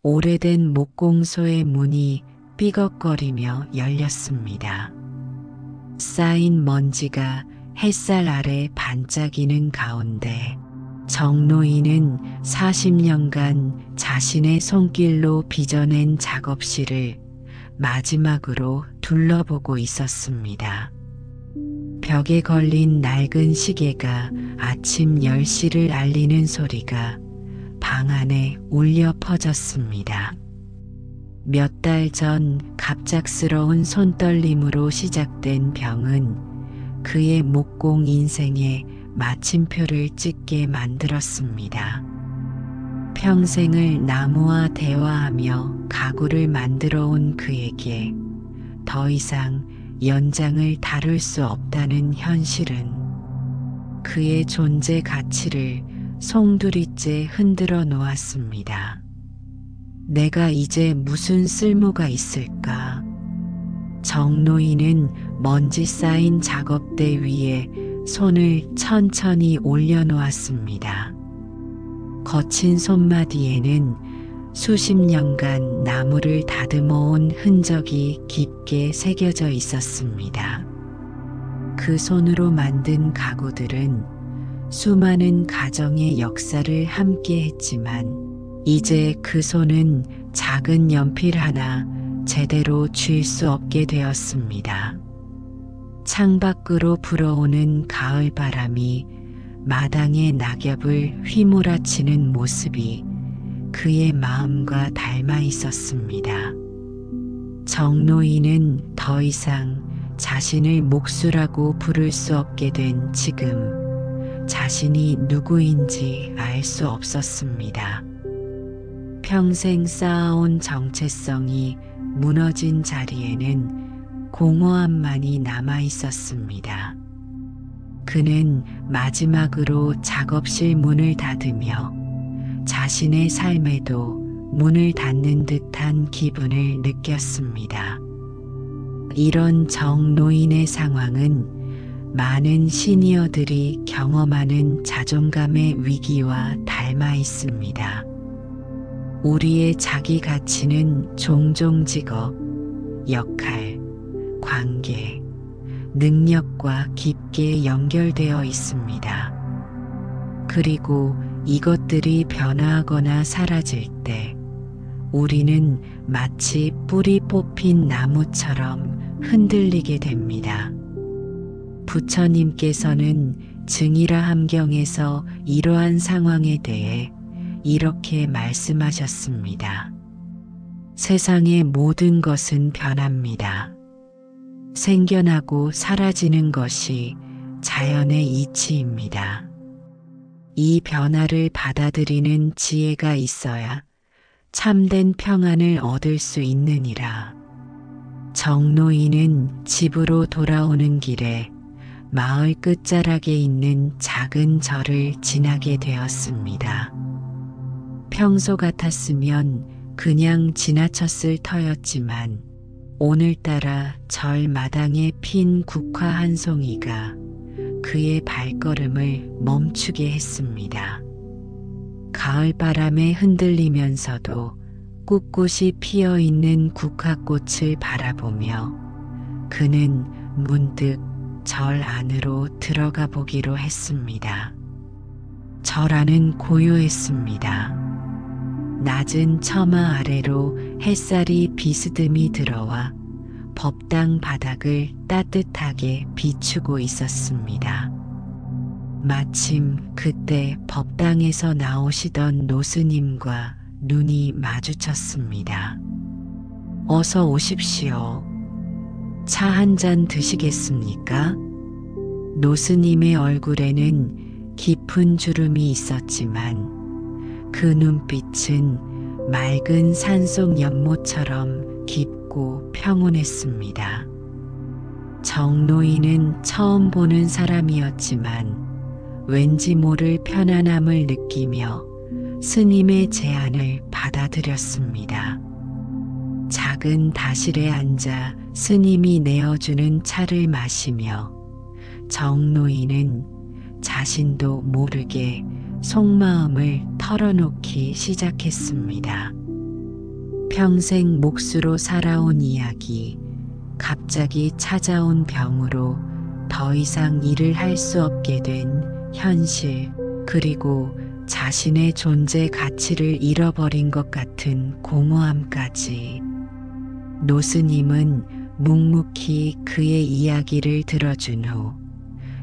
오래된 목공소의 문이 삐걱거리며 열렸습니다. 쌓인 먼지가 햇살 아래 반짝이는 가운데 정노인은 40년간 자신의 손길로 빚어낸 작업실을 마지막으로 둘러보고 있었습니다. 벽에 걸린 낡은 시계가 아침 10시를 알리는 소리가 방 안에 울려 퍼졌습니다. 몇 달 전 갑작스러운 손떨림으로 시작된 병은 그의 목공 인생에 마침표를 찍게 만들었습니다. 평생을 나무와 대화하며 가구를 만들어 온 그에게 더 이상 연장을 다룰 수 없다는 현실은 그의 존재 가치를 송두리째 흔들어 놓았습니다. 내가 이제 무슨 쓸모가 있을까? 정노인은 먼지 쌓인 작업대 위에 손을 천천히 올려놓았습니다. 거친 손마디에는 수십 년간 나무를 다듬어온 흔적이 깊게 새겨져 있었습니다. 그 손으로 만든 가구들은 수많은 가정의 역사를 함께 했지만 이제 그 손은 작은 연필 하나 제대로 쥘 수 없게 되었습니다. 창밖으로 불어오는 가을 바람이 마당의 낙엽을 휘몰아치는 모습이 그의 마음과 닮아 있었습니다. 정노인은 더 이상 자신을 목수라고 부를 수 없게 된 지금 자신이 누구인지 알 수 없었습니다. 평생 쌓아온 정체성이 무너진 자리에는 공허함만이 남아 있었습니다. 그는 마지막으로 작업실 문을 닫으며 자신의 삶에도 문을 닫는 듯한 기분을 느꼈습니다. 이런 정노인의 상황은 많은 시니어들이 경험하는 자존감의 위기와 닮아 있습니다. 우리의 자기 가치는 종종 직업, 역할, 관계, 능력과 깊게 연결되어 있습니다. 그리고 이것들이 변화하거나 사라질 때 우리는 마치 뿌리 뽑힌 나무처럼 흔들리게 됩니다. 부처님께서는 증이라 함경에서 이러한 상황에 대해 이렇게 말씀하셨습니다. 세상의 모든 것은 변합니다. 생겨나고 사라지는 것이 자연의 이치입니다. 이 변화를 받아들이는 지혜가 있어야 참된 평안을 얻을 수 있느니라. 정노인은 집으로 돌아오는 길에 마을 끝자락에 있는 작은 절을 지나게 되었습니다. 평소 같았으면 그냥 지나쳤을 터였지만 오늘따라 절 마당에 핀 국화 한 송이가 그의 발걸음을 멈추게 했습니다. 가을 바람에 흔들리면서도 꿋꿋이 피어있는 국화꽃을 바라보며 그는 문득 절 안으로 들어가 보기로 했습니다. 절 안은 고요했습니다. 낮은 처마 아래로 햇살이 비스듬히 들어와 법당 바닥을 따뜻하게 비추고 있었습니다. 마침 그때 법당에서 나오시던 노스님과 눈이 마주쳤습니다. 어서 오십시오. 차 한 잔 드시겠습니까? 노스님의 얼굴에는 깊은 주름이 있었지만 그 눈빛은 맑은 산속 연못처럼 깊고 평온했습니다. 정노인은 처음 보는 사람이었지만 왠지 모를 편안함을 느끼며 스님의 제안을 받아들였습니다. 작은 다실에 앉아 스님이 내어주는 차를 마시며 정노인은 자신도 모르게 속마음을 털어놓기 시작했습니다. 평생 몫으로 살아온 이야기, 갑자기 찾아온 병으로 더 이상 일을 할 수 없게 된 현실, 그리고 자신의 존재 가치를 잃어버린 것 같은 공허함까지. 노스님은 묵묵히 그의 이야기를 들어준 후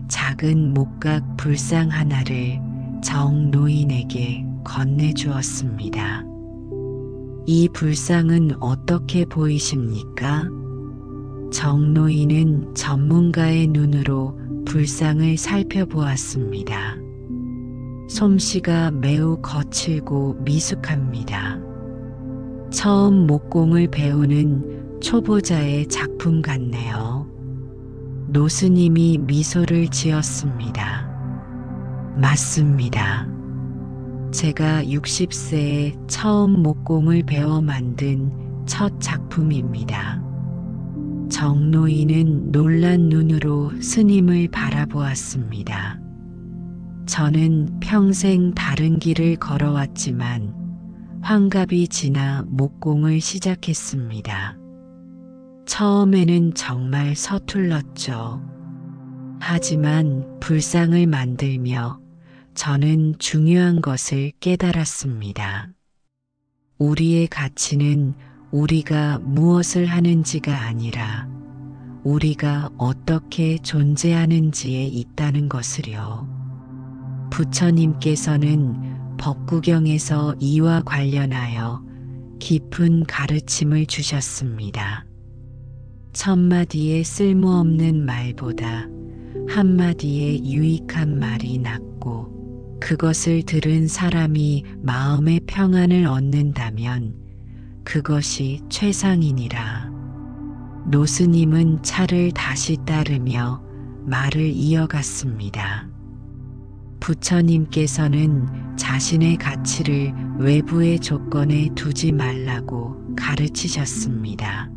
작은 목각 불상 하나를 정 노인에게 건네주었습니다. 이 불상은 어떻게 보이십니까? 정 노인은 전문가의 눈으로 불상을 살펴보았습니다. 솜씨가 매우 거칠고 미숙합니다. 처음 목공을 배우는 초보자의 작품 같네요. 노스님이 미소를 지었습니다. 맞습니다. 제가 60세에 처음 목공을 배워 만든 첫 작품입니다. 정노인은 놀란 눈으로 스님을 바라보았습니다. 저는 평생 다른 길을 걸어왔지만 환갑이 지나 목공을 시작했습니다. 처음에는 정말 서툴렀죠. 하지만 불상을 만들며 저는 중요한 것을 깨달았습니다. 우리의 가치는 우리가 무엇을 하는지가 아니라 우리가 어떻게 존재하는지에 있다는 것을요. 부처님께서는 법구경에서 이와 관련하여 깊은 가르침을 주셨습니다. 천마디의 쓸모없는 말보다 한마디의 유익한 말이 낫고, 그것을 들은 사람이 마음의 평안을 얻는다면 그것이 최상이니라. 노스님은 차를 다시 따르며 말을 이어갔습니다. 부처님께서는 자신의 가치를 외부의 조건에 두지 말라고 가르치셨습니다.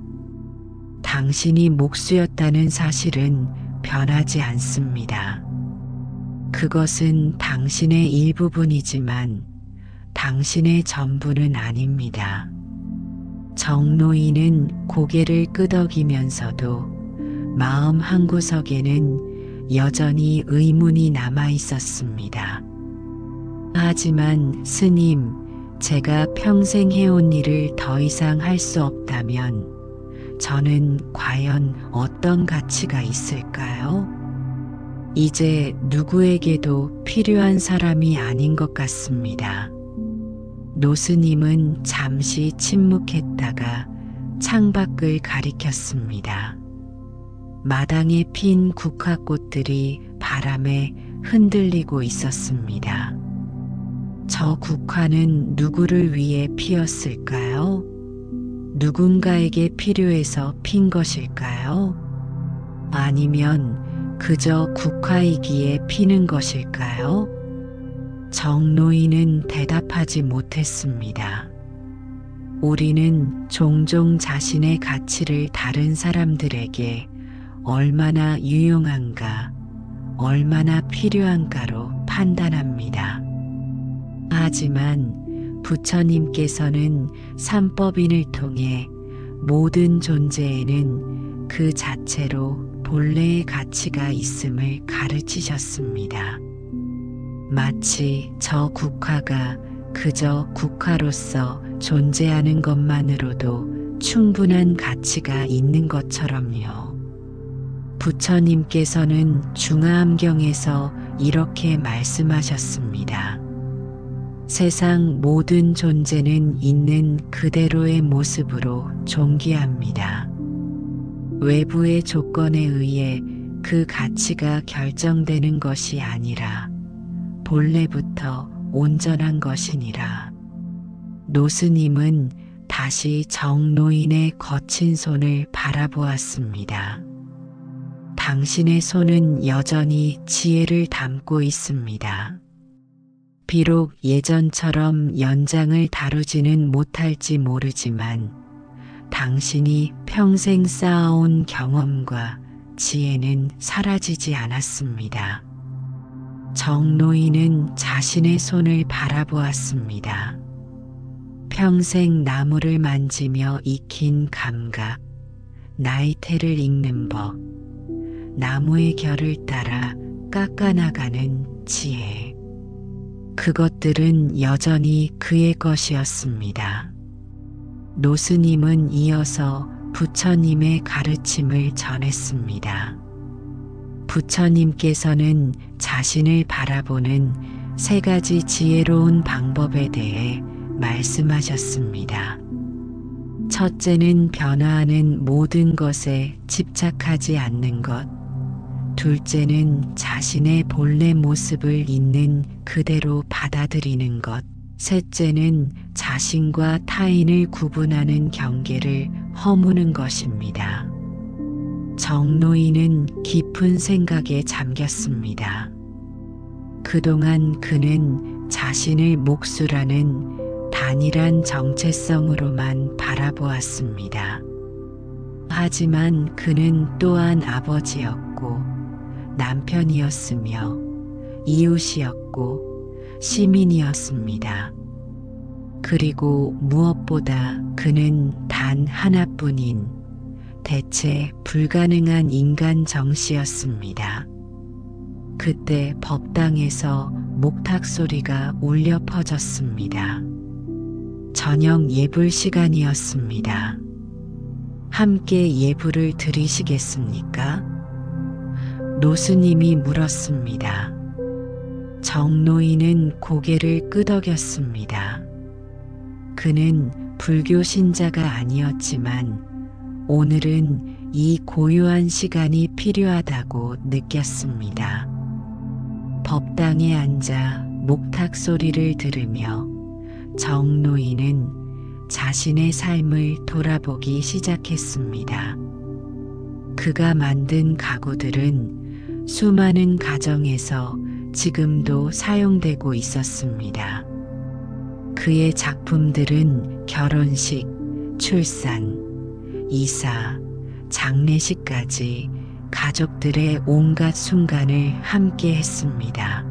당신이 목수였다는 사실은 변하지 않습니다. 그것은 당신의 일부분이지만 당신의 전부는 아닙니다. 정노인은 고개를 끄덕이면서도 마음 한구석에는 여전히 의문이 남아 있었습니다. 하지만 스님, 제가 평생 해온 일을 더 이상 할 수 없다면 저는 과연 어떤 가치가 있을까요? 이제 누구에게도 필요한 사람이 아닌 것 같습니다. 노스님은 잠시 침묵했다가 창밖을 가리켰습니다. 마당에 핀 국화꽃들이 바람에 흔들리고 있었습니다. 저 국화는 누구를 위해 피었을까요? 누군가에게 필요해서 핀 것일까요? 아니면 그저 국화이기에 피는 것일까요? 정노인은 대답하지 못했습니다. 우리는 종종 자신의 가치를 다른 사람들에게 얼마나 유용한가, 얼마나 필요한가로 판단합니다. 하지만 부처님께서는 삼법인을 통해 모든 존재에는 그 자체로 본래의 가치가 있음을 가르치셨습니다. 마치 저 국화가 그저 국화로서 존재하는 것만으로도 충분한 가치가 있는 것처럼요. 부처님께서는 중화암경에서 이렇게 말씀하셨습니다. 세상 모든 존재는 있는 그대로의 모습으로 존귀합니다. 외부의 조건에 의해 그 가치가 결정되는 것이 아니라 본래부터 온전한 것이니라. 노스님은 다시 정노인의 거친 손을 바라보았습니다. 당신의 손은 여전히 지혜를 담고 있습니다. 비록 예전처럼 연장을 다루지는 못할지 모르지만 당신이 평생 쌓아온 경험과 지혜는 사라지지 않았습니다. 정노인은 자신의 손을 바라보았습니다. 평생 나무를 만지며 익힌 감각, 나의 태를 읽는 법, 나무의 결을 따라 깎아나가는 지혜. 그것들은 여전히 그의 것이었습니다. 노스님은 이어서 부처님의 가르침을 전했습니다. 부처님께서는 자신을 바라보는 3가지 지혜로운 방법에 대해 말씀하셨습니다. 첫째는 변화하는 모든 것에 집착하지 않는 것. 둘째는 자신의 본래 모습을 있는 그대로 받아들이는 것. 셋째는 자신과 타인을 구분하는 경계를 허무는 것입니다. 정노인은 깊은 생각에 잠겼습니다. 그동안 그는 자신을 목수라는 단일한 정체성으로만 바라보았습니다. 하지만 그는 또한 아버지였고 남편이었으며 이웃이었고 시민이었습니다. 그리고 무엇보다 그는 단 하나뿐인 대체 불가능한 인간 정씨였습니다. 그때 법당에서 목탁 소리가 울려 퍼졌습니다. 저녁 예불 시간이었습니다. 함께 예불을 드리시겠습니까? 노스님이 물었습니다. 정노인은 고개를 끄덕였습니다. 그는 불교 신자가 아니었지만 오늘은 이 고요한 시간이 필요하다고 느꼈습니다. 법당에 앉아 목탁 소리를 들으며 정노인은 자신의 삶을 돌아보기 시작했습니다. 그가 만든 가구들은 수많은 가정에서 지금도 사용되고 있었습니다. 그의 작품들은 결혼식, 출산, 이사, 장례식까지 가족들의 온갖 순간을 함께 했습니다.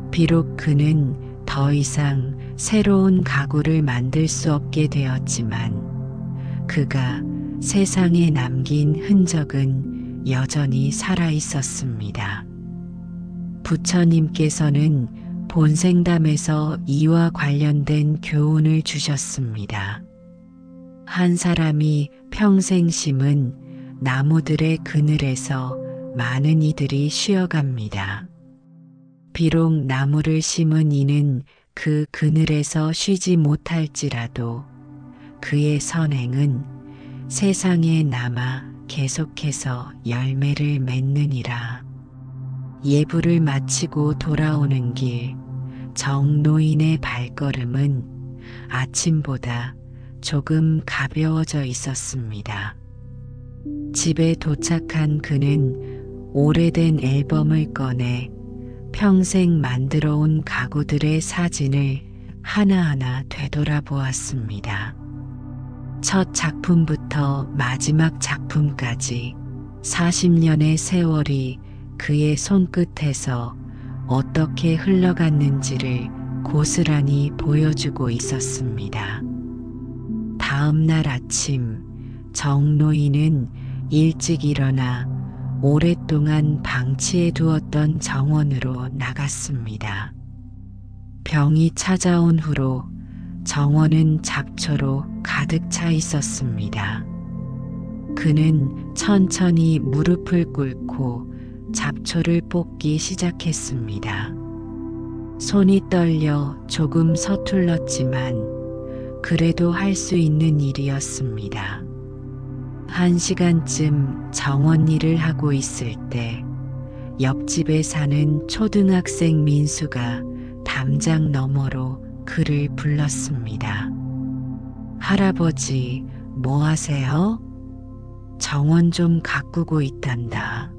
비록 그는 더 이상 새로운 가구를 만들 수 없게 되었지만 그가 세상에 남긴 흔적은 여전히 살아 있었습니다. 부처님께서는 본생담에서 이와 관련된 교훈을 주셨습니다. 한 사람이 평생 심은 나무들의 그늘에서 많은 이들이 쉬어갑니다. 비록 나무를 심은 이는 그 그늘에서 쉬지 못할지라도 그의 선행은 세상에 남아 계속해서 열매를 맺느니라. 예불을 마치고 돌아오는 길, 정노인의 발걸음은 아침보다 조금 가벼워져 있었습니다. 집에 도착한 그는 오래된 앨범을 꺼내 평생 만들어 온 가구들의 사진을 하나하나 되돌아보았습니다. 첫 작품부터 마지막 작품까지 40년의 세월이 그의 손끝에서 어떻게 흘러갔는지를 고스란히 보여주고 있었습니다. 다음 날 아침 정노인은 일찍 일어나 오랫동안 방치해 두었던 정원으로 나갔습니다. 병이 찾아온 후로 정원은 잡초로 가득 차 있었습니다. 그는 천천히 무릎을 꿇고 잡초를 뽑기 시작했습니다. 손이 떨려 조금 서툴렀지만 그래도 할 수 있는 일이었습니다. 1시간쯤 정원 일을 하고 있을 때 옆집에 사는 초등학생 민수가 담장 너머로 그를 불렀습니다. 할아버지, 뭐 하세요? 정원 좀 가꾸고 있단다.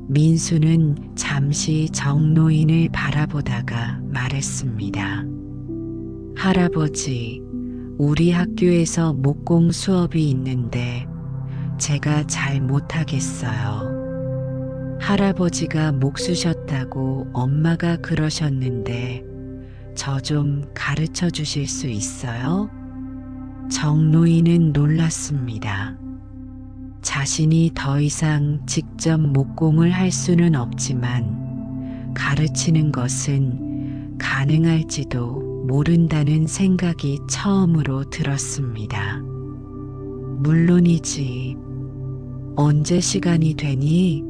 민수는 잠시 정노인을 바라보다가 말했습니다. 할아버지, 우리 학교에서 목공 수업이 있는데 제가 잘 못하겠어요. 할아버지가 목수셨다고 엄마가 그러셨는데 저 좀 가르쳐 주실 수 있어요? 정노인은 놀랐습니다. 자신이 더 이상 직접 목공을 할 수는 없지만 가르치는 것은 가능할지도 모른다는 생각이 처음으로 들었습니다. 물론이지. 언제 시간이 되니?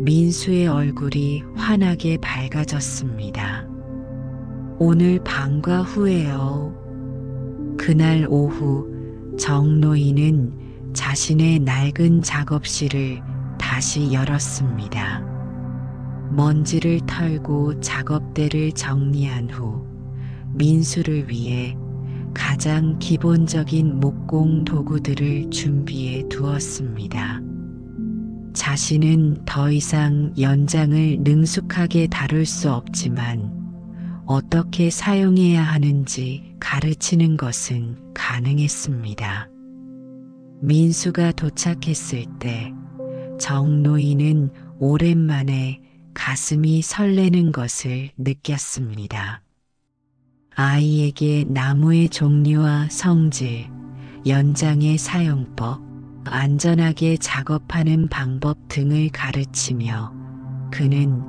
민수의 얼굴이 환하게 밝아졌습니다. 오늘 밤과 후에요. 그날 오후 정노인은 자신의 낡은 작업실을 다시 열었습니다. 먼지를 털고 작업대를 정리한 후 민수를 위해 가장 기본적인 목공 도구들을 준비해 두었습니다. 자신은 더 이상 연장을 능숙하게 다룰 수 없지만 어떻게 사용해야 하는지 가르치는 것은 가능했습니다. 민수가 도착했을 때 정노인은 오랜만에 가슴이 설레는 것을 느꼈습니다. 아이에게 나무의 종류와 성질, 연장의 사용법, 안전하게 작업하는 방법 등을 가르치며 그는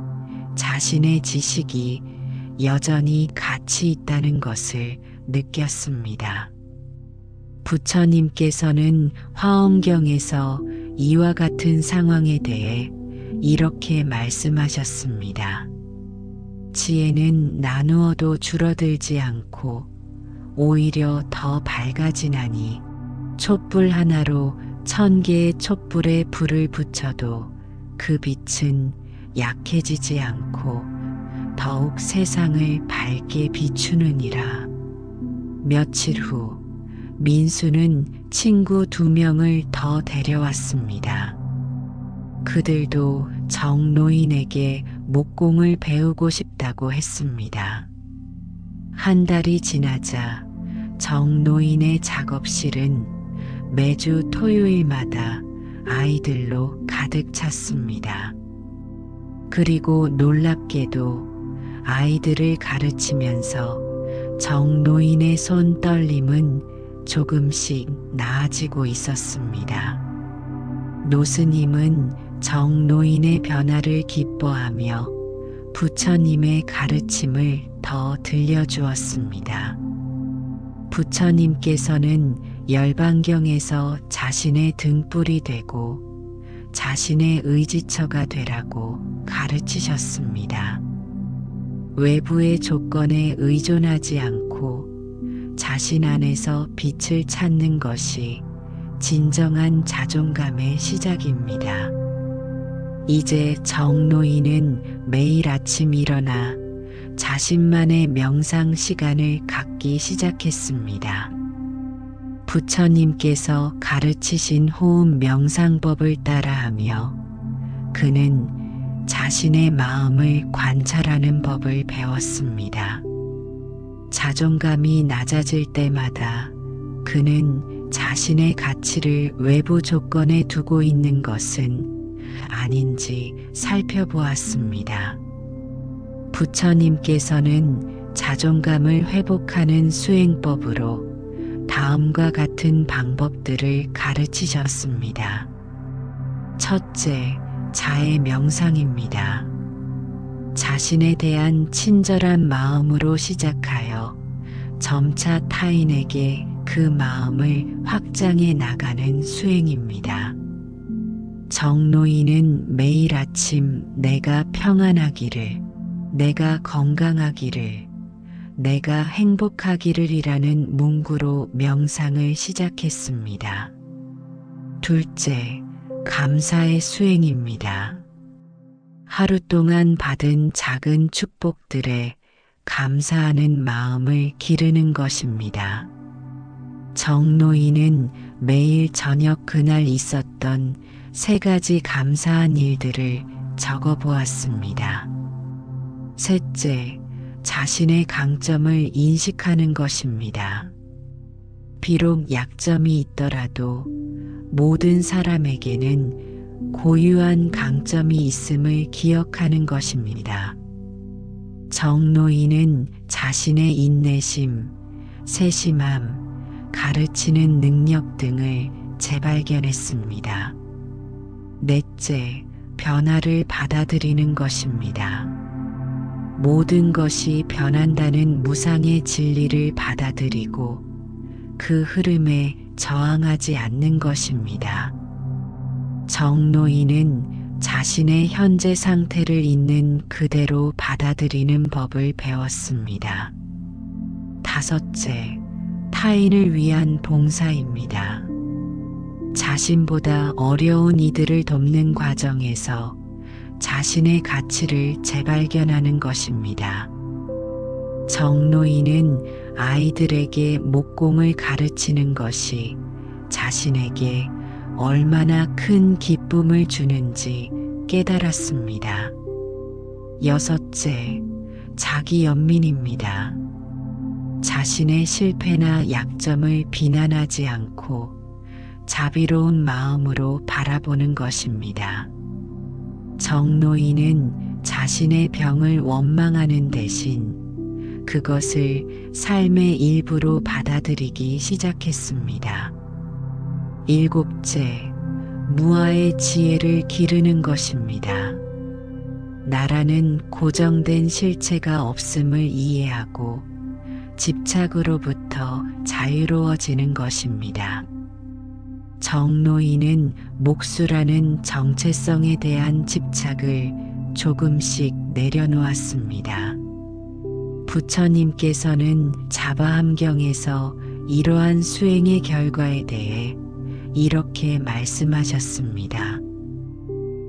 자신의 지식이 여전히 가치 있다는 것을 느꼈습니다. 부처님께서는 화엄경에서 이와 같은 상황에 대해 이렇게 말씀하셨습니다. 지혜는 나누어도 줄어들지 않고 오히려 더 밝아지나니 촛불 하나로 1000개의 촛불에 불을 붙여도 그 빛은 약해지지 않고 더욱 세상을 밝게 비추느니라. 며칠 후 민수는 친구 2명을 더 데려왔습니다. 그들도 정노인에게 목공을 배우고 싶다고 했습니다. 한 달이 지나자 정노인의 작업실은 매주 토요일마다 아이들로 가득 찼습니다. 그리고 놀랍게도 아이들을 가르치면서 정노인의 손 떨림은 조금씩 나아지고 있었습니다. 노스님은 정노인의 변화를 기뻐하며 부처님의 가르침을 더 들려주었습니다. 부처님께서는 열반경에서 자신의 등불이 되고 자신의 의지처가 되라고 가르치셨습니다. 외부의 조건에 의존하지 않고 자신 안에서 빛을 찾는 것이 진정한 자존감의 시작입니다. 이제 정노인은 매일 아침 일어나 자신만의 명상 시간을 갖기 시작했습니다. 부처님께서 가르치신 호흡 명상법을 따라하며 그는 자신의 마음을 관찰하는 법을 배웠습니다. 자존감이 낮아질 때마다 그는 자신의 가치를 외부 조건에 두고 있는 것은 아닌지 살펴보았습니다. 부처님께서는 자존감을 회복하는 수행법으로 다음과 같은 방법들을 가르치셨습니다. 첫째, 자의 명상입니다. 자신에 대한 친절한 마음으로 시작하여 점차 타인에게 그 마음을 확장해 나가는 수행입니다. 정노인은 매일 아침 내가 평안하기를, 내가 건강하기를, 내가 행복하기를 이라는 문구로 명상을 시작했습니다. 둘째, 감사의 수행입니다. 하루 동안 받은 작은 축복들에 감사하는 마음을 기르는 것입니다. 정노인은 매일 저녁 그날 있었던 3가지 감사한 일들을 적어 보았습니다. 셋째, 자신의 강점을 인식하는 것입니다. 비록 약점이 있더라도 모든 사람에게는 고유한 강점이 있음을 기억하는 것입니다. 정노인은 자신의 인내심, 세심함, 가르치는 능력 등을 재발견했습니다. 넷째, 변화를 받아들이는 것입니다. 모든 것이 변한다는 무상의 진리를 받아들이고 그 흐름에 저항하지 않는 것입니다. 정노인은 자신의 현재 상태를 있는 그대로 받아들이는 법을 배웠습니다. 다섯째, 타인을 위한 봉사입니다. 자신보다 어려운 이들을 돕는 과정에서 자신의 가치를 재발견하는 것입니다. 정노인은 아이들에게 목공을 가르치는 것이 자신에게 얼마나 큰 기쁨을 주는지 깨달았습니다. 여섯째, 자기 연민입니다. 자신의 실패나 약점을 비난하지 않고 자비로운 마음으로 바라보는 것입니다. 정노인은 자신의 병을 원망하는 대신 그것을 삶의 일부로 받아들이기 시작했습니다. 일곱째, 무아의 지혜를 기르는 것입니다. 나라는 고정된 실체가 없음을 이해하고 집착으로부터 자유로워지는 것입니다. 정노인은 목수라는 정체성에 대한 집착을 조금씩 내려놓았습니다. 부처님께서는 자바함경에서 이러한 수행의 결과에 대해 이렇게 말씀하셨습니다.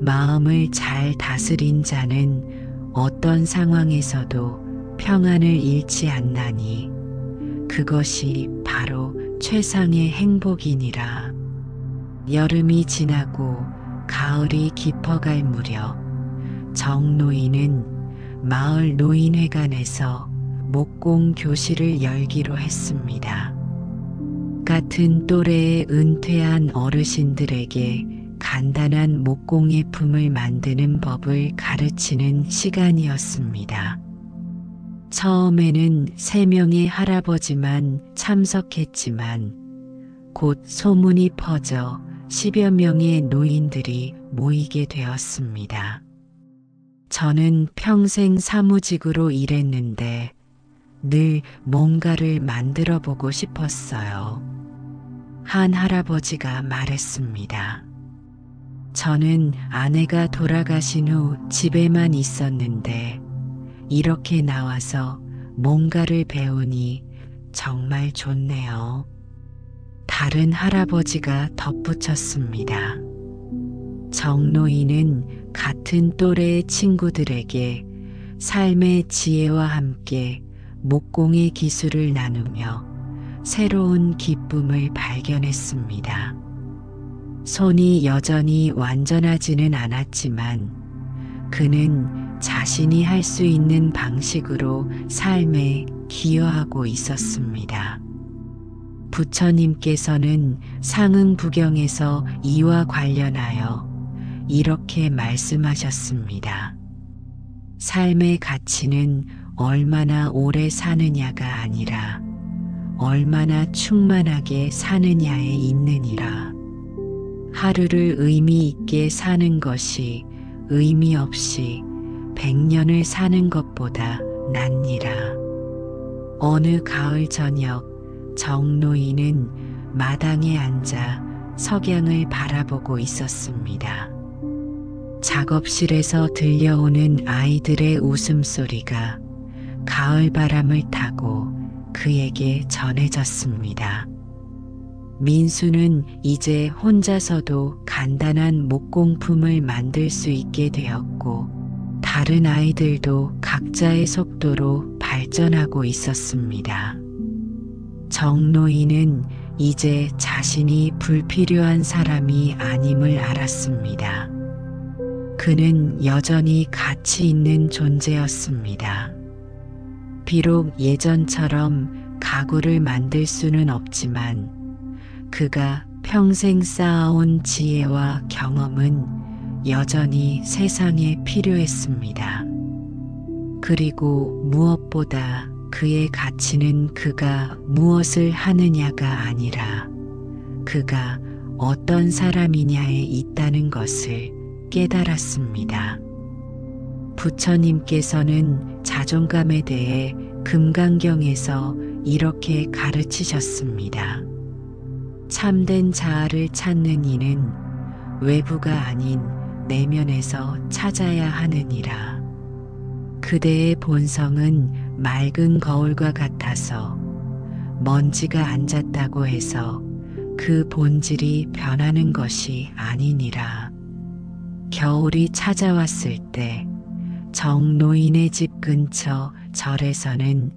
마음을 잘 다스린 자는 어떤 상황에서도 평안을 잃지 않나니 그것이 바로 최상의 행복이니라. 여름이 지나고 가을이 깊어갈 무렵 정노인은 마을 노인회관에서 목공 교실을 열기로 했습니다. 같은 또래의 은퇴한 어르신들에게 간단한 목공예품을 만드는 법을 가르치는 시간이었습니다. 처음에는 3명의 할아버지만 참석했지만 곧 소문이 퍼져 10여 명의 노인들이 모이게 되었습니다. 저는 평생 사무직으로 일했는데 늘 뭔가를 만들어 보고 싶었어요. 한 할아버지가 말했습니다. 저는 아내가 돌아가신 후 집에만 있었는데 이렇게 나와서 뭔가를 배우니 정말 좋네요. 다른 할아버지가 덧붙였습니다. 정노인은 같은 또래의 친구들에게 삶의 지혜와 함께 목공의 기술을 나누며 새로운 기쁨을 발견했습니다. 손이 여전히 완전하지는 않았지만 그는 자신이 할 수 있는 방식으로 삶에 기여하고 있었습니다. 부처님께서는 상응부경에서 이와 관련하여 이렇게 말씀하셨습니다. 삶의 가치는 얼마나 오래 사느냐가 아니라 얼마나 충만하게 사느냐에 있느니라. 하루를 의미 있게 사는 것이 의미 없이 100년을 사는 것보다 낫니라. 어느 가을 저녁 정노인은 마당에 앉아 석양을 바라보고 있었습니다. 작업실에서 들려오는 아이들의 웃음소리가 가을 바람을 타고 그에게 전해졌습니다. 민수는 이제 혼자서도 간단한 목공품을 만들 수 있게 되었고 다른 아이들도 각자의 속도로 발전하고 있었습니다. 정노인은 이제 자신이 불필요한 사람이 아님을 알았습니다. 그는 여전히 가치 있는 존재였습니다. 비록 예전처럼 가구를 만들 수는 없지만 그가 평생 쌓아온 지혜와 경험은 여전히 세상에 필요했습니다. 그리고 무엇보다 그의 가치는 그가 무엇을 하느냐가 아니라 그가 어떤 사람이냐에 있다는 것을 깨달았습니다. 부처님께서는 자존감에 대해 금강경에서 이렇게 가르치셨습니다. 참된 자아를 찾는 이는 외부가 아닌 내면에서 찾아야 하느니라. 그대의 본성은 맑은 거울과 같아서 먼지가 앉았다고 해서 그 본질이 변하는 것이 아니니라. 겨울이 찾아왔을 때 정노인의 집 근처 절에서는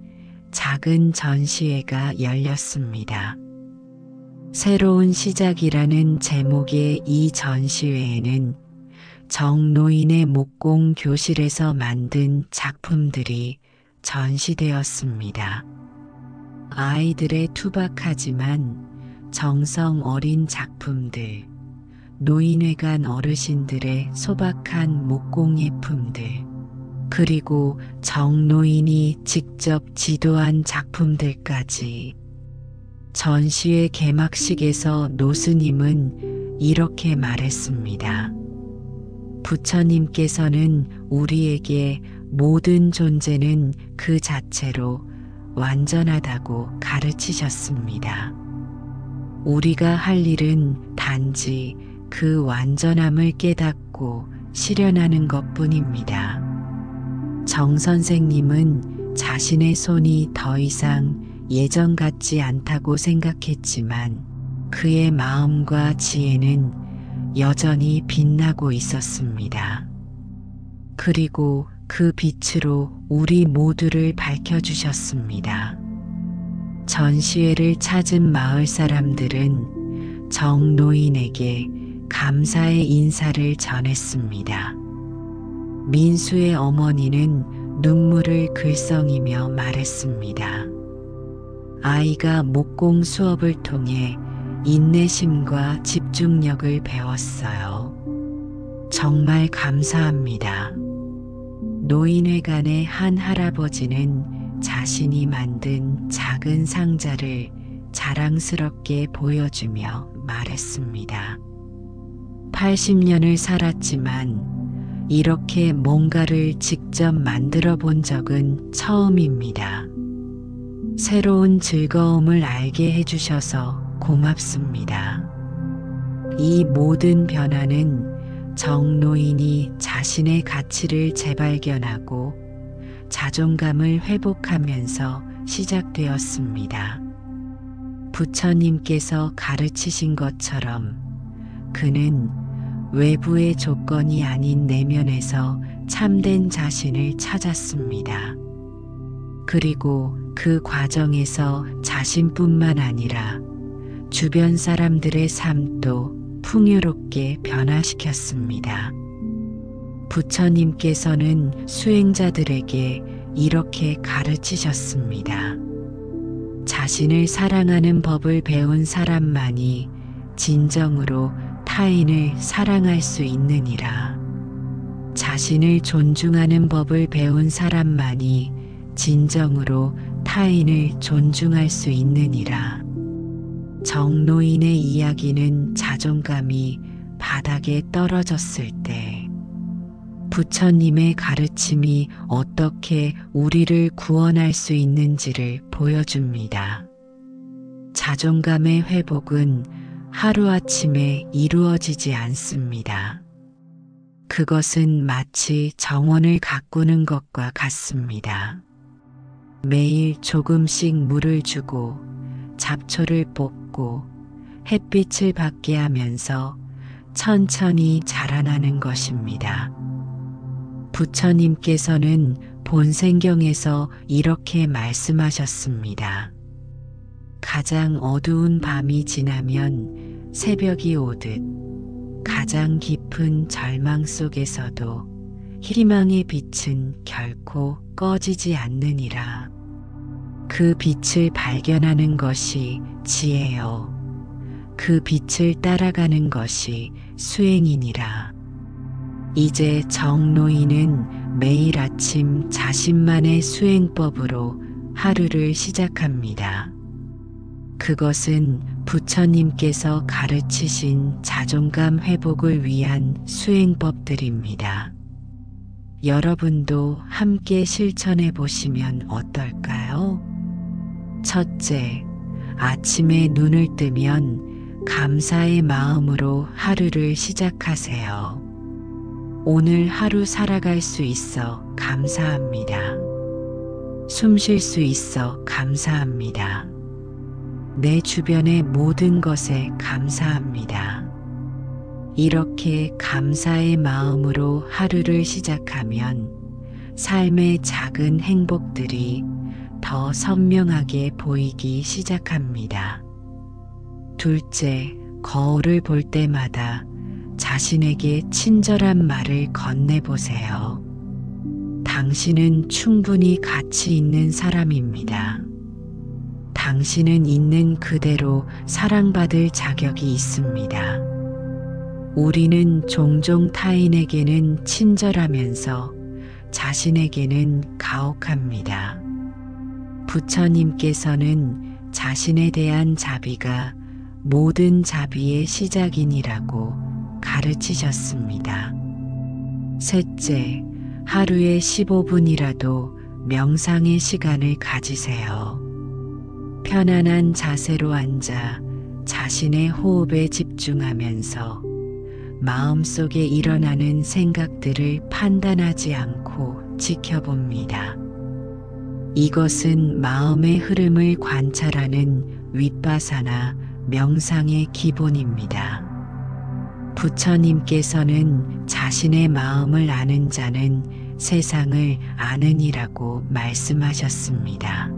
작은 전시회가 열렸습니다. 새로운 시작이라는 제목의 이 전시회에는 정노인의 목공 교실에서 만든 작품들이 전시되었습니다. 아이들의 투박하지만 정성 어린 작품들, 노인회관 어르신들의 소박한 목공 예품들, 그리고 정노인이 직접 지도한 작품들까지. 전시회 개막식에서 노스님은 이렇게 말했습니다. 부처님께서는 우리에게 모든 존재는 그 자체로 완전하다고 가르치셨습니다. 우리가 할 일은 단지 그 완전함을 깨닫고 실현하는 것뿐입니다. 정 선생님은 자신의 손이 더 이상 예전 같지 않다고 생각했지만 그의 마음과 지혜는 여전히 빛나고 있었습니다. 그리고 그 빛으로 우리 모두를 밝혀주셨습니다. 전시회를 찾은 마을 사람들은 정노인에게 감사의 인사를 전했습니다. 민수의 어머니는 눈물을 글썽이며 말했습니다. 아이가 목공 수업을 통해 인내심과 집중력을 배웠어요. 정말 감사합니다. 노인회관의 한 할아버지는 자신이 만든 작은 상자를 자랑스럽게 보여주며 말했습니다. 80년을 살았지만 이렇게 뭔가를 직접 만들어 본 적은 처음입니다. 새로운 즐거움을 알게 해주셔서 고맙습니다. 이 모든 변화는 정노인이 자신의 가치를 재발견하고 자존감을 회복하면서 시작되었습니다. 부처님께서 가르치신 것처럼 그는 외부의 조건이 아닌 내면에서 참된 자신을 찾았습니다. 그리고 그 과정에서 자신뿐만 아니라 주변 사람들의 삶도 풍요롭게 변화시켰습니다. 부처님께서는 수행자들에게 이렇게 가르치셨습니다. 자신을 사랑하는 법을 배운 사람만이 진정으로 타인을 사랑할 수 있느니라. 자신을 존중하는 법을 배운 사람만이 진정으로 타인을 존중할 수 있느니라. 정노인의 이야기는 자존감이 바닥에 떨어졌을 때 부처님의 가르침이 어떻게 우리를 구원할 수 있는지를 보여줍니다. 자존감의 회복은 하루아침에 이루어지지 않습니다. 그것은 마치 정원을 가꾸는 것과 같습니다. 매일 조금씩 물을 주고 잡초를 뽑고 햇빛을 받게 하면서 천천히 자라나는 것입니다. 부처님께서는 본생경에서 이렇게 말씀하셨습니다. 가장 어두운 밤이 지나면 새벽이 오듯 가장 깊은 절망 속에서도 희망의 빛은 결코 꺼지지 않느니라. 그 빛을 발견하는 것이 지혜요. 그 빛을 따라가는 것이 수행이니라. 이제 정노인은 매일 아침 자신만의 수행법으로 하루를 시작합니다. 그것은 부처님께서 가르치신 자존감 회복을 위한 수행법들입니다. 여러분도 함께 실천해 보시면 어떨까요? 첫째, 아침에 눈을 뜨면 감사의 마음으로 하루를 시작하세요. 오늘 하루 살아갈 수 있어 감사합니다. 숨 쉴 수 있어 감사합니다. 내 주변의 모든 것에 감사합니다. 이렇게 감사의 마음으로 하루를 시작하면 삶의 작은 행복들이 더 선명하게 보이기 시작합니다. 둘째, 거울을 볼 때마다 자신에게 친절한 말을 건네보세요. 당신은 충분히 가치 있는 사람입니다. 당신은 있는 그대로 사랑받을 자격이 있습니다. 우리는 종종 타인에게는 친절하면서 자신에게는 가혹합니다. 부처님께서는 자신에 대한 자비가 모든 자비의 시작이니라고 가르치셨습니다. 셋째, 하루에 15분이라도 명상의 시간을 가지세요. 편안한 자세로 앉아 자신의 호흡에 집중하면서 마음속에 일어나는 생각들을 판단하지 않고 지켜봅니다. 이것은 마음의 흐름을 관찰하는 윗바사나 명상의 기본입니다. 부처님께서는 자신의 마음을 아는 자는 세상을 아느니라고 말씀하셨습니다.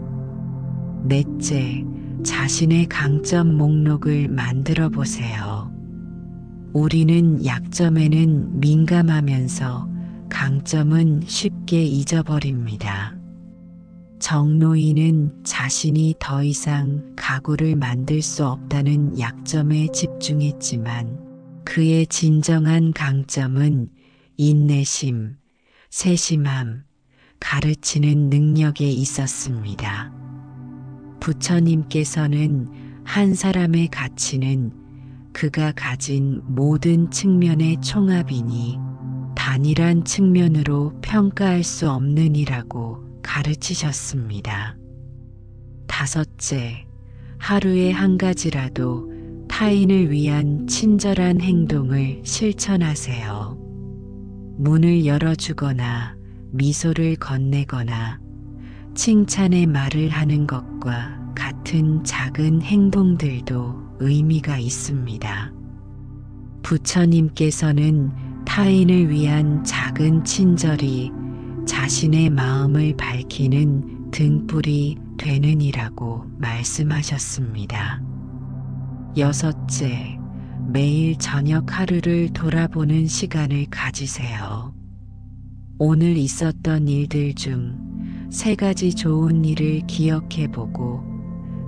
넷째, 자신의 강점 목록을 만들어 보세요. 우리는 약점에는 민감하면서 강점은 쉽게 잊어버립니다. 정노인은 자신이 더 이상 가구를 만들 수 없다는 약점에 집중했지만 그의 진정한 강점은 인내심, 세심함, 가르치는 능력에 있었습니다. 부처님께서는 한 사람의 가치는 그가 가진 모든 측면의 총합이니 단일한 측면으로 평가할 수 없느니라고 가르치셨습니다. 다섯째, 하루에 한 가지라도 타인을 위한 친절한 행동을 실천하세요. 문을 열어주거나 미소를 건네거나 칭찬의 말을 하는 것과 같은 작은 행동들도 의미가 있습니다. 부처님께서는 타인을 위한 작은 친절이 자신의 마음을 밝히는 등불이 되느니라고 말씀하셨습니다. 여섯째, 매일 저녁 하루를 돌아보는 시간을 가지세요. 오늘 있었던 일들 중 3가지 좋은 일을 기억해보고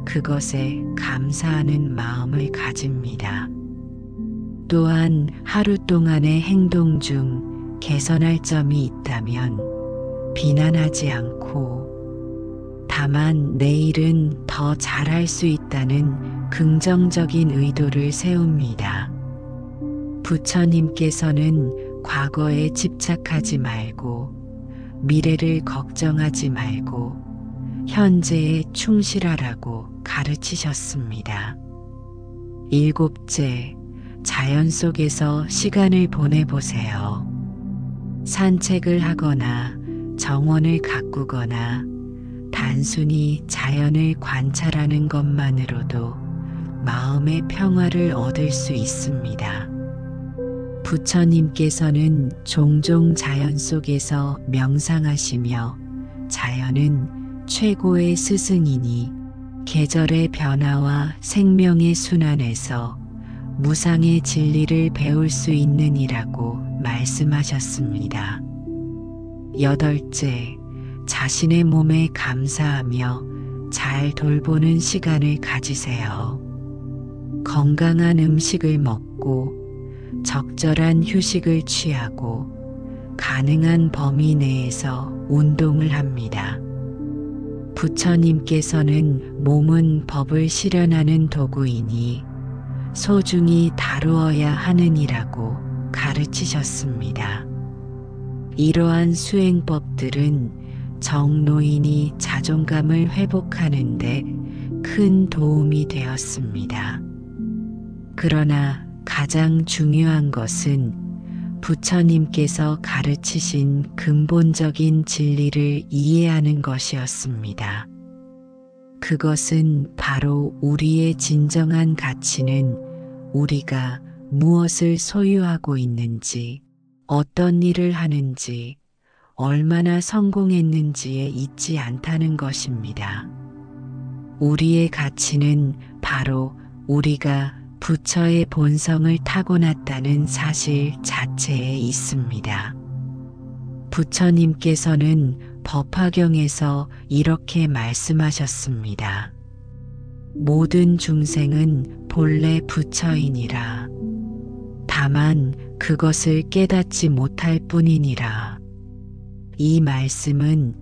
그것에 감사하는 마음을 가집니다. 또한 하루 동안의 행동 중 개선할 점이 있다면 비난하지 않고 다만 내일은 더 잘할 수 있다는 긍정적인 의도를 세웁니다. 부처님께서는 과거에 집착하지 말고 미래를 걱정하지 말고 현재에 충실하라고 가르치셨습니다. 7째, 자연 속에서 시간을 보내보세요. 산책을 하거나 정원을 가꾸거나 단순히 자연을 관찰하는 것만으로도 마음의 평화를 얻을 수 있습니다. 부처님께서는 종종 자연 속에서 명상하시며 자연은 최고의 스승이니 계절의 변화와 생명의 순환에서 무상의 진리를 배울 수 있느니라고 말씀하셨습니다. 8째, 자신의 몸에 감사하며 잘 돌보는 시간을 가지세요. 건강한 음식을 먹고 적절한 휴식을 취하고 가능한 범위 내에서 운동을 합니다. 부처님께서는 몸은 법을 실현하는 도구이니 소중히 다루어야 하느니라고 가르치셨습니다. 이러한 수행법들은 정노인이 자존감을 회복하는 데 큰 도움이 되었습니다. 그러나 가장 중요한 것은 부처님께서 가르치신 근본적인 진리를 이해하는 것이었습니다. 그것은 바로 우리의 진정한 가치는 우리가 무엇을 소유하고 있는지, 어떤 일을 하는지, 얼마나 성공했는지에 있지 않다는 것입니다. 우리의 가치는 바로 우리가 부처의 본성을 타고났다는 사실 자체에 있습니다. 부처님께서는 법화경에서 이렇게 말씀하셨습니다. 모든 중생은 본래 부처이니라. 다만 그것을 깨닫지 못할 뿐이니라. 이 말씀은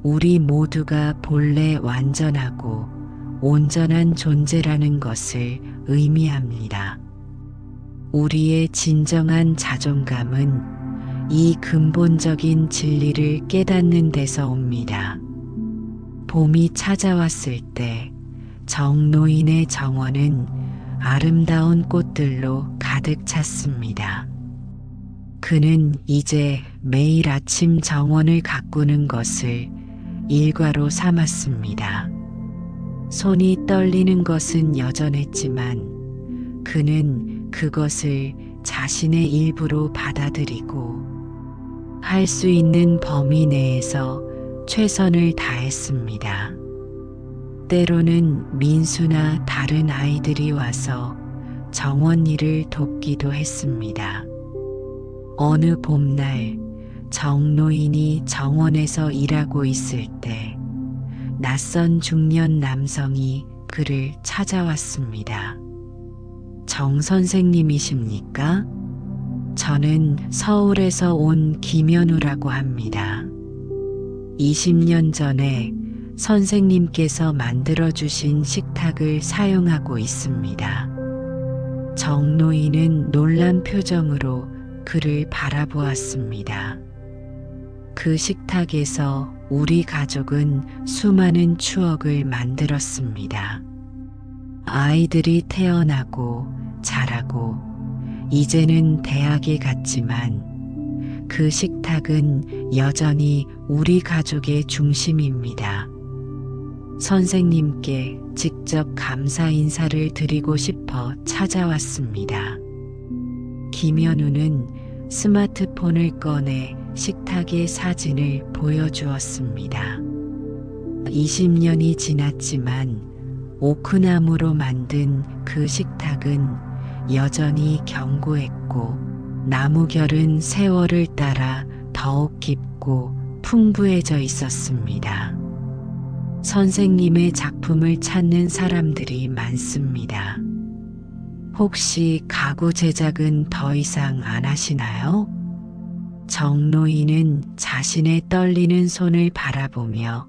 우리 모두가 본래 완전하고 온전한 존재라는 것을 의미합니다. 우리의 진정한 자존감은 이 근본적인 진리를 깨닫는 데서 옵니다. 봄이 찾아왔을 때 정노인의 정원은 아름다운 꽃들로 가득 찼습니다. 그는 이제 매일 아침 정원을 가꾸는 것을 일과로 삼았습니다. 손이 떨리는 것은 여전했지만 그는 그것을 자신의 일부로 받아들이고 할 수 있는 범위 내에서 최선을 다했습니다. 때로는 민수나 다른 아이들이 와서 정원 일을 돕기도 했습니다. 어느 봄날 정노인이 정원에서 일하고 있을 때 낯선 중년 남성이 그를 찾아왔습니다. 정 선생님이십니까? 저는 서울에서 온 김현우라고 합니다. 20년 전에 선생님께서 만들어주신 식탁을 사용하고 있습니다. 정노인은 놀란 표정으로 그를 바라보았습니다. 그 식탁에서 우리 가족은 수많은 추억을 만들었습니다. 아이들이 태어나고 자라고 이제는 대학에 갔지만 그 식탁은 여전히 우리 가족의 중심입니다. 선생님께 직접 감사 인사를 드리고 싶어 찾아왔습니다. 김현우는 스마트폰을 꺼내 식탁의 사진을 보여주었습니다. 20년이 지났지만 오크나무로 만든 그 식탁은 여전히 견고했고 나무 결은 세월을 따라 더욱 깊고 풍부해져 있었습니다. 선생님의 작품을 찾는 사람들이 많습니다. 혹시 가구 제작은 더 이상 안 하시나요? 정노인은 자신의 떨리는 손을 바라보며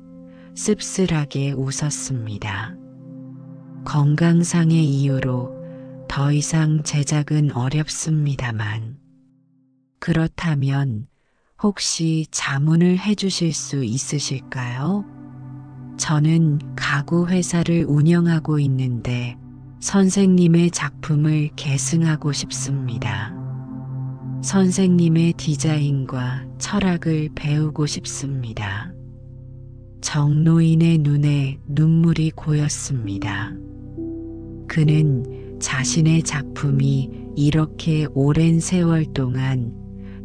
씁쓸하게 웃었습니다. 건강상의 이유로 더 이상 제작은 어렵습니다만 그렇다면 혹시 자문을 해주실 수 있으실까요? 저는 가구 회사를 운영하고 있는데 선생님의 작품을 계승하고 싶습니다. 선생님의 디자인과 철학을 배우고 싶습니다. 정노인의 눈에 눈물이 고였습니다. 그는 자신의 작품이 이렇게 오랜 세월 동안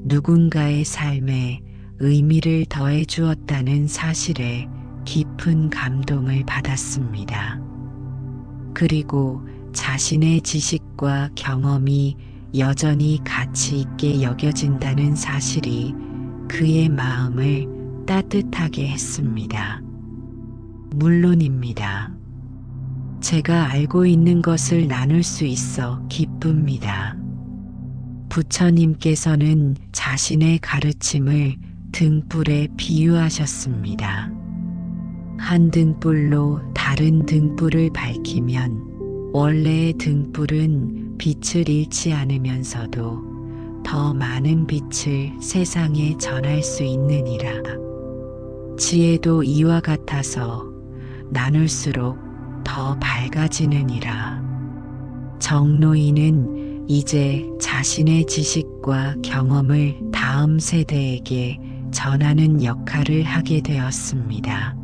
누군가의 삶에 의미를 더해 주었다는 사실에 깊은 감동을 받았습니다. 그리고 자신의 지식과 경험이 여전히 가치 있게 여겨진다는 사실이 그의 마음을 따뜻하게 했습니다. 물론입니다. 제가 알고 있는 것을 나눌 수 있어 기쁩니다. 부처님께서는 자신의 가르침을 등불에 비유하셨습니다. 한 등불로 다른 등불을 밝히면 원래의 등불은 빛을 잃지 않으면서도 더 많은 빛을 세상에 전할 수 있느니라. 지혜도 이와 같아서 나눌수록 더 밝아지느니라. 정노인은 이제 자신의 지식과 경험을 다음 세대에게 전하는 역할을 하게 되었습니다.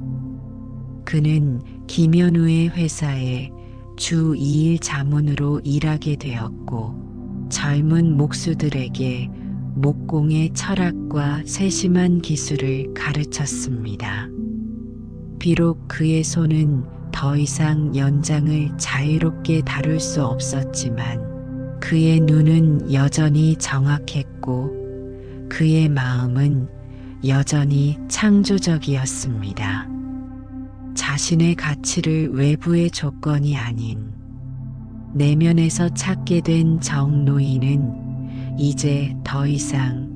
그는 김현우의 회사에 주 2일 자문으로 일하게 되었고 젊은 목수들에게 목공의 철학과 세심한 기술을 가르쳤습니다. 비록 그의 손은 더 이상 연장을 자유롭게 다룰 수 없었지만 그의 눈은 여전히 정확했고 그의 마음은 여전히 창조적이었습니다. 자신의 가치를 외부의 조건이 아닌 내면에서 찾게 된 정노인은 이제 더 이상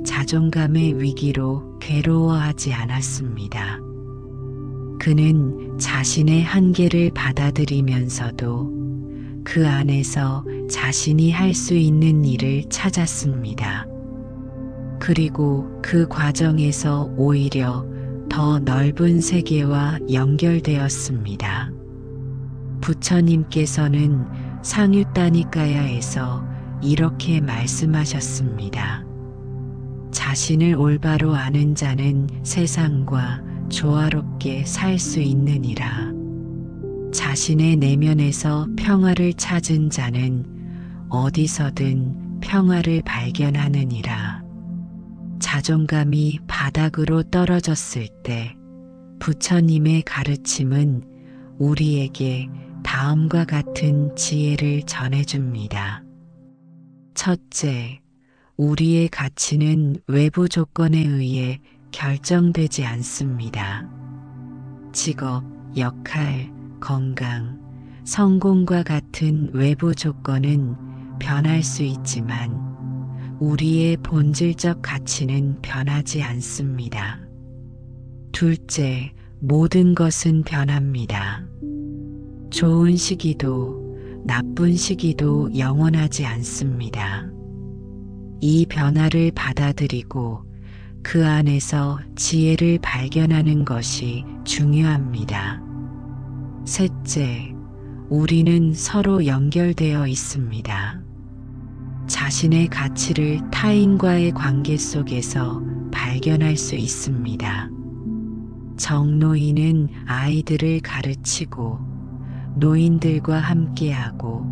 자존감의 위기로 괴로워하지 않았습니다. 그는 자신의 한계를 받아들이면서도 그 안에서 자신이 할 수 있는 일을 찾았습니다. 그리고 그 과정에서 오히려 더 넓은 세계와 연결되었습니다. 부처님께서는 상유따니까야에서 이렇게 말씀하셨습니다. 자신을 올바로 아는 자는 세상과 조화롭게 살 수 있느니라. 자신의 내면에서 평화를 찾은 자는 어디서든 평화를 발견하느니라. 자존감이 바닥으로 떨어졌을 때 부처님의 가르침은 우리에게 다음과 같은 지혜를 전해줍니다. 첫째, 우리의 가치는 외부 조건에 의해 결정되지 않습니다. 직업, 역할, 건강, 성공과 같은 외부 조건은 변할 수 있지만 우리의 본질적 가치는 변하지 않습니다. 둘째, 모든 것은 변합니다. 좋은 시기도 나쁜 시기도 영원하지 않습니다. 이 변화를 받아들이고 그 안에서 지혜를 발견하는 것이 중요합니다. 셋째, 우리는 서로 연결되어 있습니다. 자신의 가치를 타인과의 관계 속에서 발견할 수 있습니다. 정노인은 아이들을 가르치고 노인들과 함께하고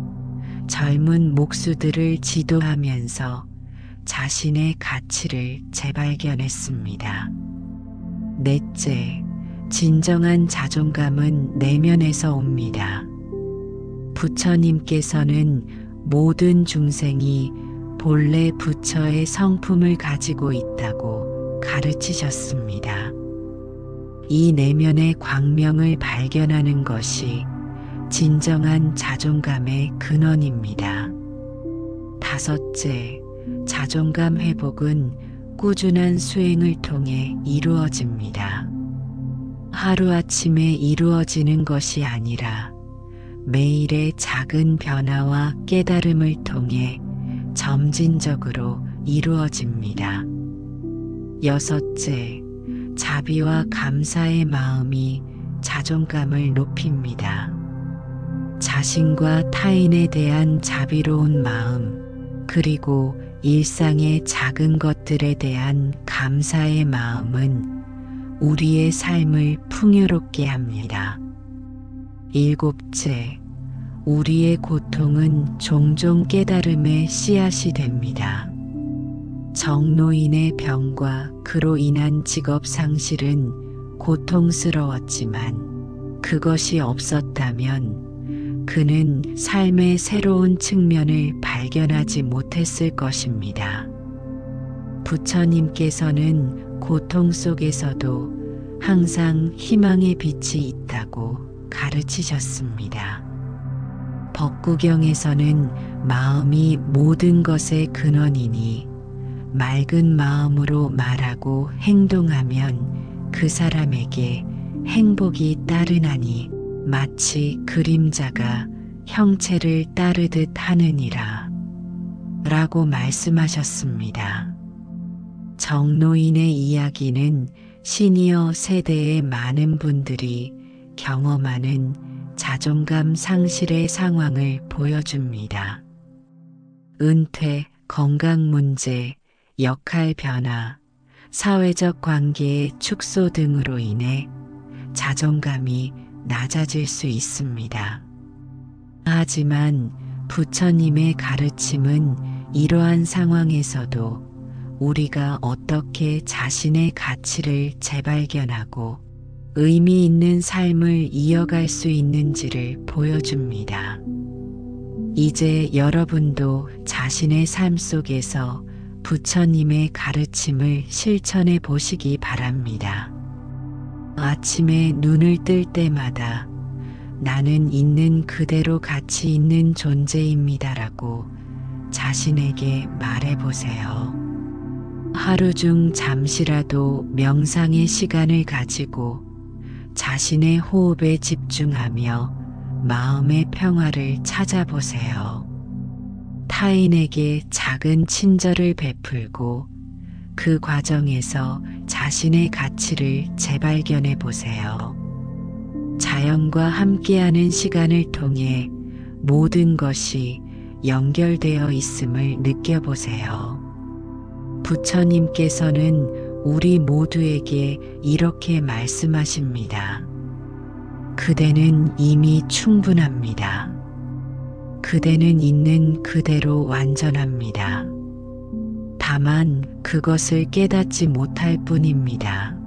젊은 목수들을 지도하면서 자신의 가치를 재발견했습니다. 넷째, 진정한 자존감은 내면에서 옵니다. 부처님께서는 모든 중생이 본래 부처의 성품을 가지고 있다고 가르치셨습니다. 이 내면의 광명을 발견하는 것이 진정한 자존감의 근원입니다. 다섯째, 자존감 회복은 꾸준한 수행을 통해 이루어집니다. 하루아침에 이루어지는 것이 아니라 매일의 작은 변화와 깨달음을 통해 점진적으로 이루어집니다. 여섯째, 자비와 감사의 마음이 자존감을 높입니다. 자신과 타인에 대한 자비로운 마음, 그리고 일상의 작은 것들에 대한 감사의 마음은 우리의 삶을 풍요롭게 합니다. 일곱째, 우리의 고통은 종종 깨달음의 씨앗이 됩니다. 정노인의 병과 그로 인한 직업 상실은 고통스러웠지만 그것이 없었다면 그는 삶의 새로운 측면을 발견하지 못했을 것입니다. 부처님께서는 고통 속에서도 항상 희망의 빛이 있다고 가르치셨습니다. 법구경에서는 마음이 모든 것의 근원이니 맑은 마음으로 말하고 행동하면 그 사람에게 행복이 따르나니 마치 그림자가 형체를 따르듯 하느니라 라고 말씀하셨습니다. 정노인의 이야기는 시니어 세대의 많은 분들이 경험하는 자존감 상실의 상황을 보여줍니다. 은퇴, 건강 문제, 역할 변화, 사회적 관계의 축소 등으로 인해 자존감이 낮아질 수 있습니다. 하지만 부처님의 가르침은 이러한 상황에서도 우리가 어떻게 자신의 가치를 재발견하고 의미 있는 삶을 이어갈 수 있는지를 보여줍니다. 이제 여러분도 자신의 삶 속에서 부처님의 가르침을 실천해 보시기 바랍니다. 아침에 눈을 뜰 때마다 나는 있는 그대로 가치 있는 존재입니다라고 자신에게 말해보세요. 하루 중 잠시라도 명상의 시간을 가지고 자신의 호흡에 집중하며 마음의 평화를 찾아보세요. 타인에게 작은 친절을 베풀고 그 과정에서 자신의 가치를 재발견해 보세요. 자연과 함께하는 시간을 통해 모든 것이 연결되어 있음을 느껴보세요. 부처님께서는 우리 모두에게 이렇게 말씀하십니다. 그대는 이미 충분합니다. 그대는 있는 그대로 완전합니다. 다만 그것을 깨닫지 못할 뿐입니다.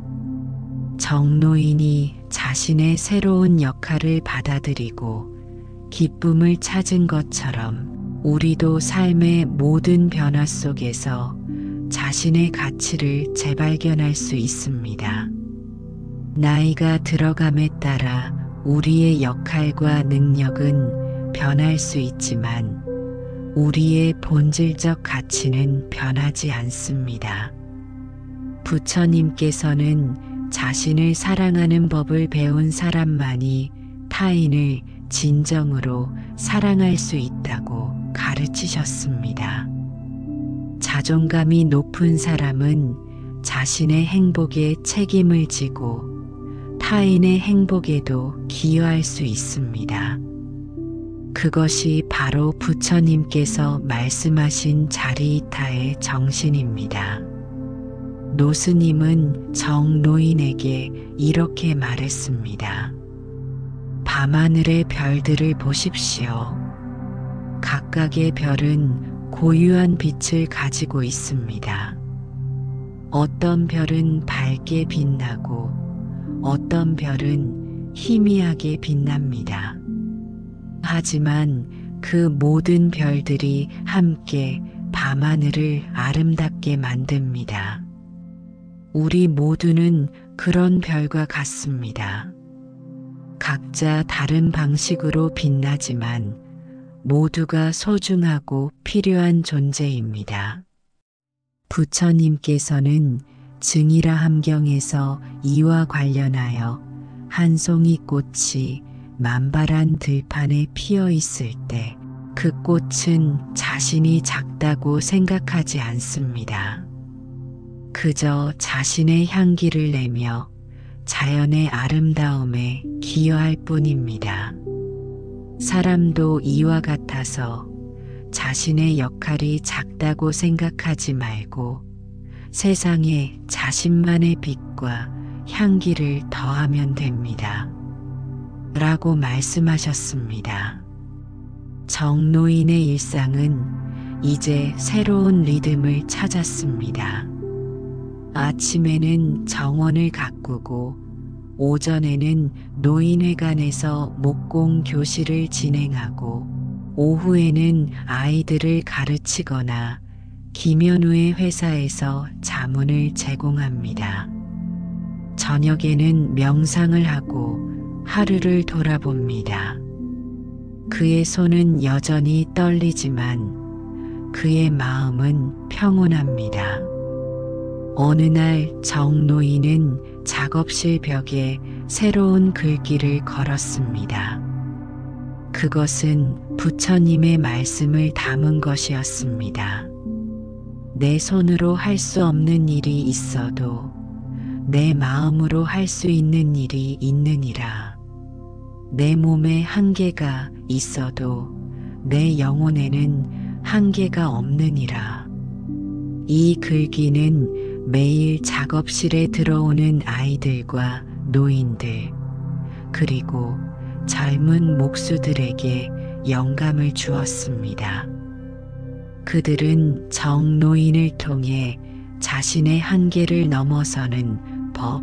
정노인이 자신의 새로운 역할을 받아들이고 기쁨을 찾은 것처럼 우리도 삶의 모든 변화 속에서 자신의 가치를 재발견할 수 있습니다. 나이가 들어감에 따라 우리의 역할과 능력은 변할 수 있지만 우리의 본질적 가치는 변하지 않습니다. 부처님께서는 자신을 사랑하는 법을 배운 사람만이 타인을 진정으로 사랑할 수 있다고 가르치셨습니다. 자존감이 높은 사람은 자신의 행복에 책임을 지고 타인의 행복에도 기여할 수 있습니다. 그것이 바로 부처님께서 말씀하신 자리이타의 정신입니다. 노스님은 정노인에게 이렇게 말했습니다. 밤하늘의 별들을 보십시오. 각각의 별은 고유한 빛을 가지고 있습니다. 어떤 별은 밝게 빛나고 어떤 별은 희미하게 빛납니다. 하지만 그 모든 별들이 함께 밤하늘을 아름답게 만듭니다. 우리 모두는 그런 별과 같습니다. 각자 다른 방식으로 빛나지만 모두가 소중하고 필요한 존재입니다. 부처님께서는 증이라 함경에서 이와 관련하여 한 송이 꽃이 만발한 들판에 피어 있을 때 그 꽃은 자신이 작다고 생각하지 않습니다. 그저 자신의 향기를 내며 자연의 아름다움에 기여할 뿐입니다. 사람도 이와 같아서 자신의 역할이 작다고 생각하지 말고 세상에 자신만의 빛과 향기를 더하면 됩니다. 라고 말씀하셨습니다. 정노인의 일상은 이제 새로운 리듬을 찾았습니다. 아침에는 정원을 가꾸고 오전에는 노인회관에서 목공 교실을 진행하고 오후에는 아이들을 가르치거나 김현우의 회사에서 자문을 제공합니다. 저녁에는 명상을 하고 하루를 돌아봅니다. 그의 손은 여전히 떨리지만 그의 마음은 평온합니다. 어느 날 정노인은 작업실 벽에 새로운 글귀를 걸었습니다. 그것은 부처님의 말씀을 담은 것이었습니다. 내 손으로 할 수 없는 일이 있어도 내 마음으로 할 수 있는 일이 있느니라. 내 몸에 한계가 있어도 내 영혼에는 한계가 없느니라. 이 글귀는 매일 작업실에 들어오는 아이들과 노인들, 그리고 젊은 목수들에게 영감을 주었습니다. 그들은 정노인을 통해 자신의 한계를 넘어서는 법,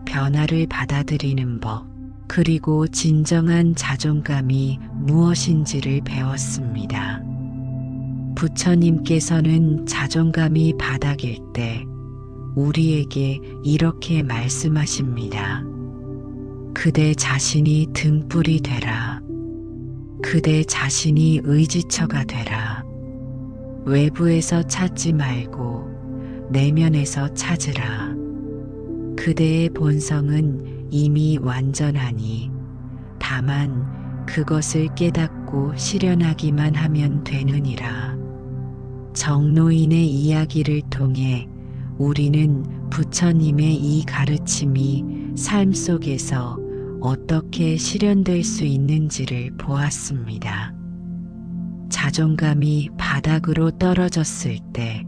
변화를 받아들이는 법, 그리고 진정한 자존감이 무엇인지를 배웠습니다. 부처님께서는 자존감이 바닥일 때 우리에게 이렇게 말씀하십니다. 그대 자신이 등불이 되라. 그대 자신이 의지처가 되라. 외부에서 찾지 말고 내면에서 찾으라. 그대의 본성은 이미 완전하니 다만 그것을 깨닫고 실현하기만 하면 되느니라. 정노인의 이야기를 통해 우리는 부처님의 이 가르침이 삶 속에서 어떻게 실현될 수 있는지를 보았습니다. 자존감이 바닥으로 떨어졌을 때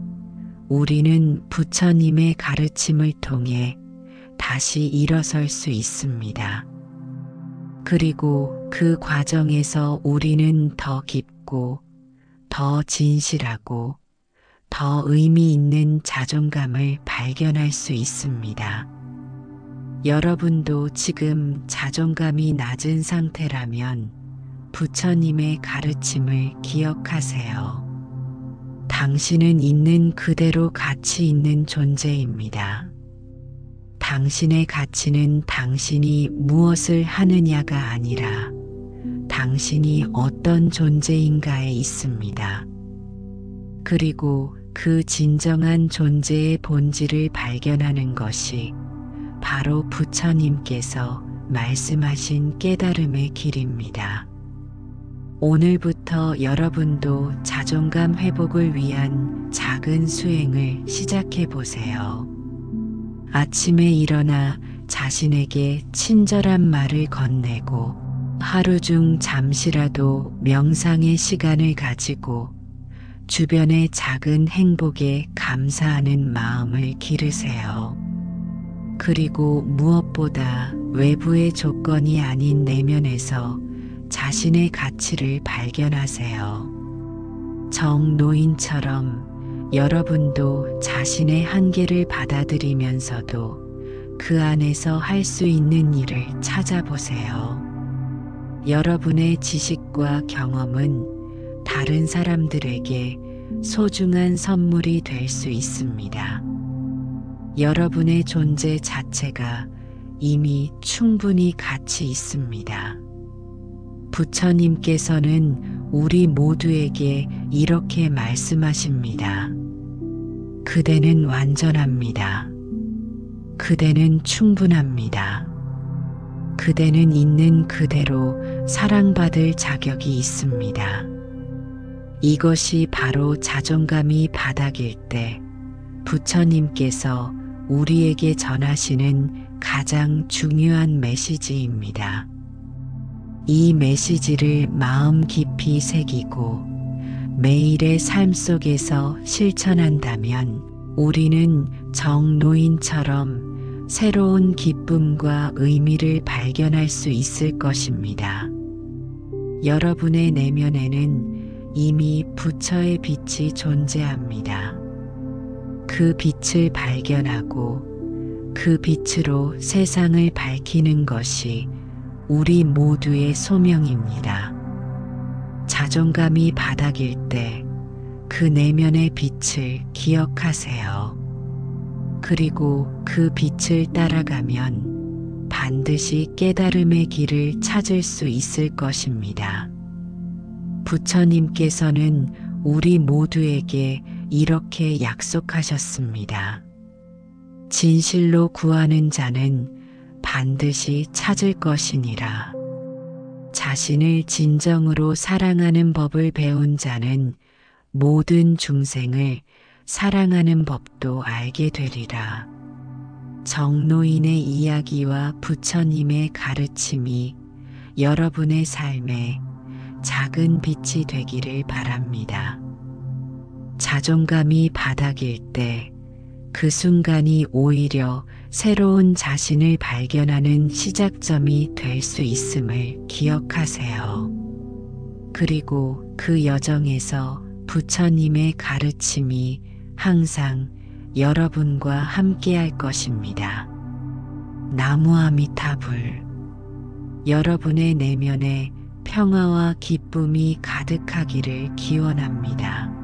우리는 부처님의 가르침을 통해 다시 일어설 수 있습니다. 그리고 그 과정에서 우리는 더 깊고 더 진실하고 더 의미 있는 자존감을 발견할 수 있습니다. 여러분도 지금 자존감이 낮은 상태라면 부처님의 가르침을 기억하세요. 당신은 있는 그대로 가치 있는 존재입니다. 당신의 가치는 당신이 무엇을 하느냐가 아니라 당신이 어떤 존재인가에 있습니다. 그리고 그 진정한 존재의 본질을 발견하는 것이 바로 부처님께서 말씀하신 깨달음의 길입니다. 오늘부터 여러분도 자존감 회복을 위한 작은 수행을 시작해 보세요. 아침에 일어나 자신에게 친절한 말을 건네고 하루 중 잠시라도 명상의 시간을 가지고 주변의 작은 행복에 감사하는 마음을 기르세요. 그리고 무엇보다 외부의 조건이 아닌 내면에서 자신의 가치를 발견하세요. 정노인처럼 여러분도 자신의 한계를 받아들이면서도 그 안에서 할 수 있는 일을 찾아보세요. 여러분의 지식과 경험은 다른 사람들에게 소중한 선물이 될 수 있습니다. 여러분의 존재 자체가 이미 충분히 가치 있습니다. 부처님께서는 우리 모두에게 이렇게 말씀하십니다. 그대는 완전합니다. 그대는 충분합니다. 그대는 있는 그대로 사랑받을 자격이 있습니다. 이것이 바로 자존감이 바닥일 때 부처님께서 우리에게 전하시는 가장 중요한 메시지입니다. 이 메시지를 마음 깊이 새기고 매일의 삶 속에서 실천한다면 우리는 정노인처럼 새로운 기쁨과 의미를 발견할 수 있을 것입니다. 여러분의 내면에는 이미 부처의 빛이 존재합니다. 그 빛을 발견하고 그 빛으로 세상을 밝히는 것이 우리 모두의 소명입니다. 자존감이 바닥일 때 그 내면의 빛을 기억하세요. 그리고 그 빛을 따라가면 반드시 깨달음의 길을 찾을 수 있을 것입니다. 부처님께서는 우리 모두에게 이렇게 약속하셨습니다. 진실로 구하는 자는 반드시 찾을 것이니라. 자신을 진정으로 사랑하는 법을 배운 자는 모든 중생을 사랑하는 법도 알게 되리라. 정노인의 이야기와 부처님의 가르침이 여러분의 삶에 작은 빛이 되기를 바랍니다. 자존감이 바닥일 때 그 순간이 오히려 새로운 자신을 발견하는 시작점이 될 수 있음을 기억하세요. 그리고 그 여정에서 부처님의 가르침이 항상 여러분과 함께 할 것입니다. 나무아미타불. 여러분의 내면에 평화와 기쁨이 가득하기를 기원합니다.